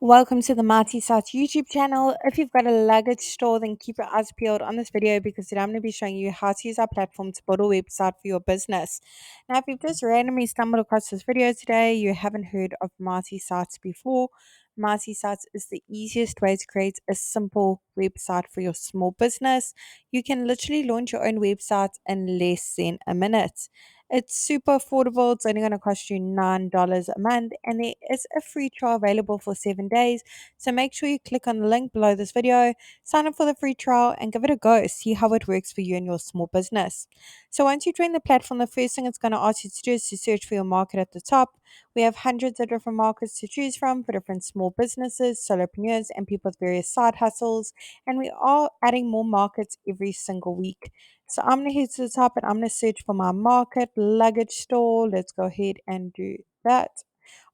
Welcome to the Marty Sats YouTube channel. If you've got a luggage store, then keep your eyes peeled on this video because today I'm going to be showing you how to use our platform to build a website for your business. Now, if you've just randomly stumbled across this video today, you haven't heard of Marty Sites before. Marty Sites is the easiest way to create a simple website for your small business. You can literally launch your own website in less than a minute. It's super affordable. It's only going to cost you $9 a month, and there is a free trial available for 7 days. So make sure you click on the link below this video, sign up for the free trial, and give it a go. See how it works for you and your small business. So once you join the platform, the first thing it's going to ask you to do is to search for your market at the top. We have hundreds of different markets to choose from for different small businesses, solopreneurs, and people with various side hustles. And we are adding more markets every single week. So I'm going to head to the top and I'm going to search for my market, luggage store. Let's go ahead and do that.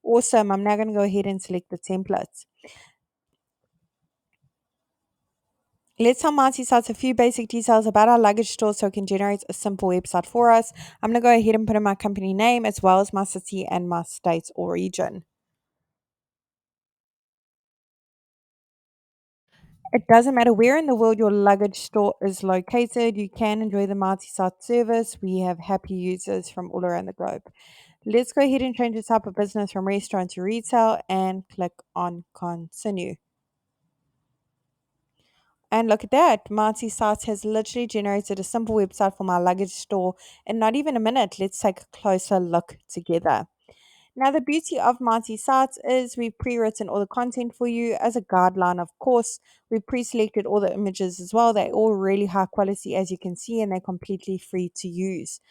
Awesome. I'm now going to go ahead and select the templates. Let's tell Marty Sites a few basic details about our luggage store so it can generate a simple website for us. I'm going to go ahead and put in my company name as well as my city and my state or region. It doesn't matter where in the world your luggage store is located, you can enjoy the multi site service. We have happy users from all around the globe. Let's go ahead and change the type of business from restaurant to retail and click on continue. And look at that, Marty Sites has literally generated a simple website for my luggage store in not even a minute. Let's take a closer look together. Now, the beauty of Marty Sites is we've pre-written all the content for you as a guideline, of course. We've pre-selected all the images as well. They're all really high quality, as you can see, and they're completely free to use.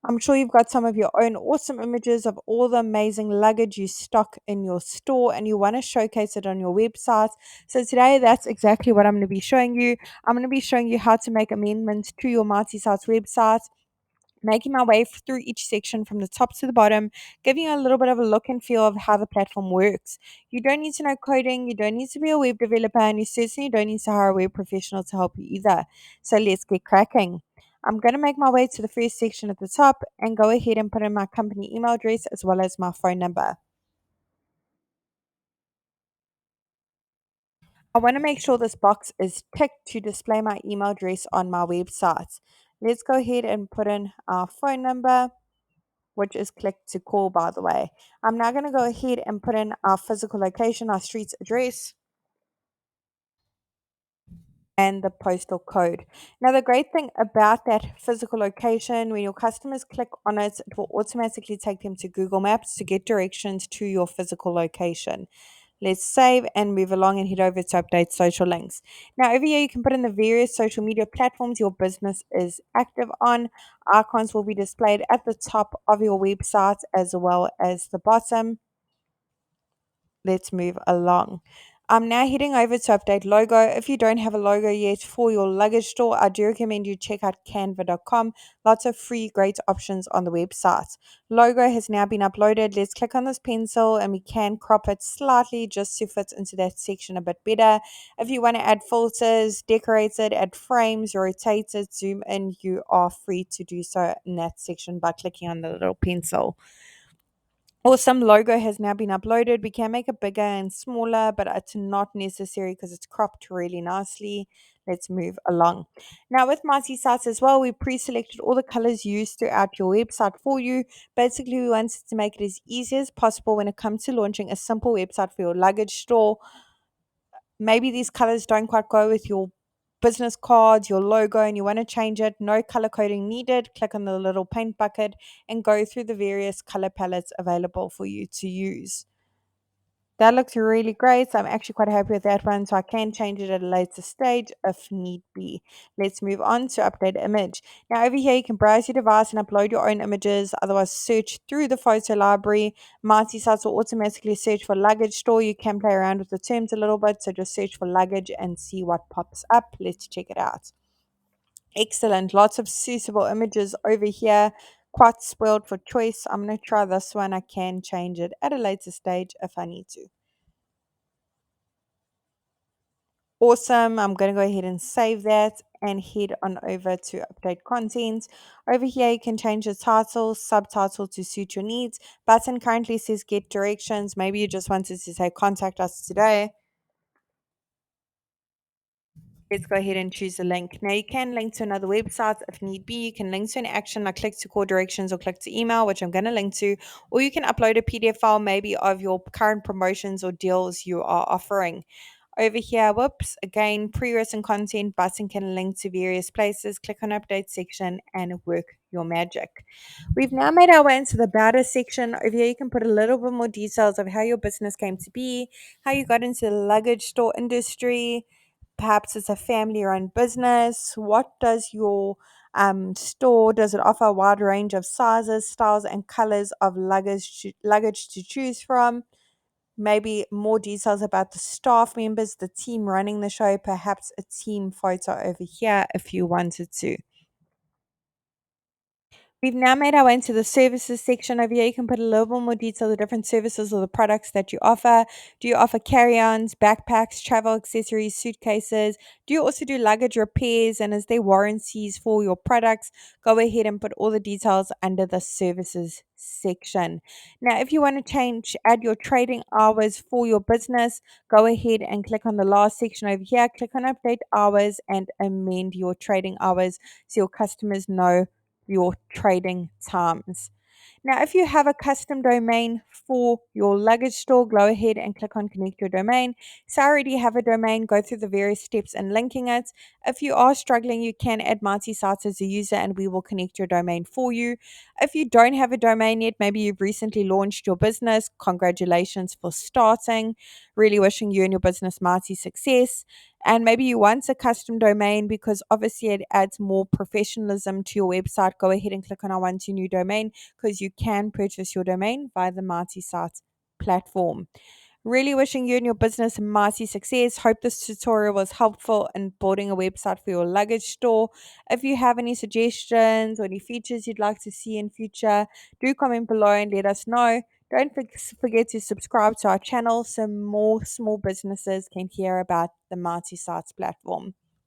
I'm sure you've got some of your own awesome images of all the amazing luggage you stock in your store and you want to showcase it on your website. So today that's exactly what I'm going to be showing you. I'm going to be showing you how to make amendments to your Marty Sites website, making my way through each section from the top to the bottom, giving you a little bit of a look and feel of how the platform works. You don't need to know coding, you don't need to be a web developer, and you certainly don't need to hire a web professional to help you either. So let's get cracking. I'm going to make my way to the first section at the top and go ahead and put in my company email address as well as my phone number. I want to make sure this box is ticked to display my email address on my website. Let's go ahead and put in our phone number, which is click to call, by the way. I'm now going to go ahead and put in our physical location, our street's address, and the postal code. Now, the great thing about that physical location, when your customers click on it, it will automatically take them to Google Maps to get directions to your physical location. Let's save and move along and head over to update social links. Now, over here, you can put in the various social media platforms your business is active on. Icons will be displayed at the top of your website as well as the bottom. Let's move along. I'm now heading over to update logo. If you don't have a logo yet for your luggage store, I do recommend you check out canva.com. Lots of free, great options on the website. Logo has now been uploaded. Let's click on this pencil and we can crop it slightly just to fit into that section a bit better. If you want to add filters, decorate it, add frames, rotate it, zoom in, you are free to do so in that section by clicking on the little pencil. Awesome logo has now been uploaded. We can make it bigger and smaller, but it's not necessary because it's cropped really nicely. Let's move along. Now with Marty Sites as well, we pre-selected all the colors used throughout your website for you. Basically, we wanted to make it as easy as possible when it comes to launching a simple website for your luggage store. Maybe these colors don't quite go with your business cards, your logo, and you want to change it. No color coding needed. Click on the little paint bucket and go through the various color palettes available for you to use. That looks really great. So I'm actually quite happy with that one. So I can change it at a later stage if need be. Let's move on to update image. Now over here, you can browse your device and upload your own images. Otherwise, search through the photo library. Multi sites will automatically search for luggage store. You can play around with the terms a little bit. So just search for luggage and see what pops up. Let's check it out. Excellent. Lots of suitable images over here. Quite spoiled for choice. I'm going to try this one. I can change it at a later stage if I need to. Awesome. I'm going to go ahead and save that and head on over to update content. Over here, you can change the title, subtitle to suit your needs. Button currently says get directions. Maybe you just wanted to say contact us today. Let's go ahead and choose a link. Now you can link to another website if need be. You can link to an action like click to call directions or click to email, which I'm going to link to, or you can upload a PDF file maybe of your current promotions or deals you are offering. Over here, whoops, again, pre-written content button can link to various places. Click on update section and work your magic. We've now made our way into the about us section. Over here, you can put a little bit more details of how your business came to be, how you got into the luggage store industry. Perhaps it's a family run business. What does your store, does it offer a wide range of sizes, styles, and colors of luggage to choose from? Maybe more details about the staff members, the team running the show, perhaps a team photo over here if you wanted to. We've now made our way into the services section over here. You can put a little bit more detail, the different services or the products that you offer. Do you offer carry-ons, backpacks, travel accessories, suitcases? Do you also do luggage repairs, and is there warranties for your products? Go ahead and put all the details under the services section. Now, if you want to add your trading hours for your business, go ahead and click on the last section over here. Click on update hours and amend your trading hours so your customers know your trading times. Now, if you have a custom domain for your luggage store, go ahead and click on connect your domain. So I already have a domain, go through the various steps in linking it. If you are struggling, you can add multi-site as a user and we will connect your domain for you. If you don't have a domain yet, maybe you've recently launched your business, congratulations for starting. Really wishing you and your business mighty success. And maybe you want a custom domain because obviously it adds more professionalism to your website. Go ahead and click on I want your new domain because you can purchase your domain via the Mighty Site platform. Really wishing you and your business mighty success. Hope this tutorial was helpful in building a website for your luggage store. If you have any suggestions or any features you'd like to see in future, do comment below and let us know. Don't forget to subscribe to our channel so more small businesses can hear about the Mighty Sites platform.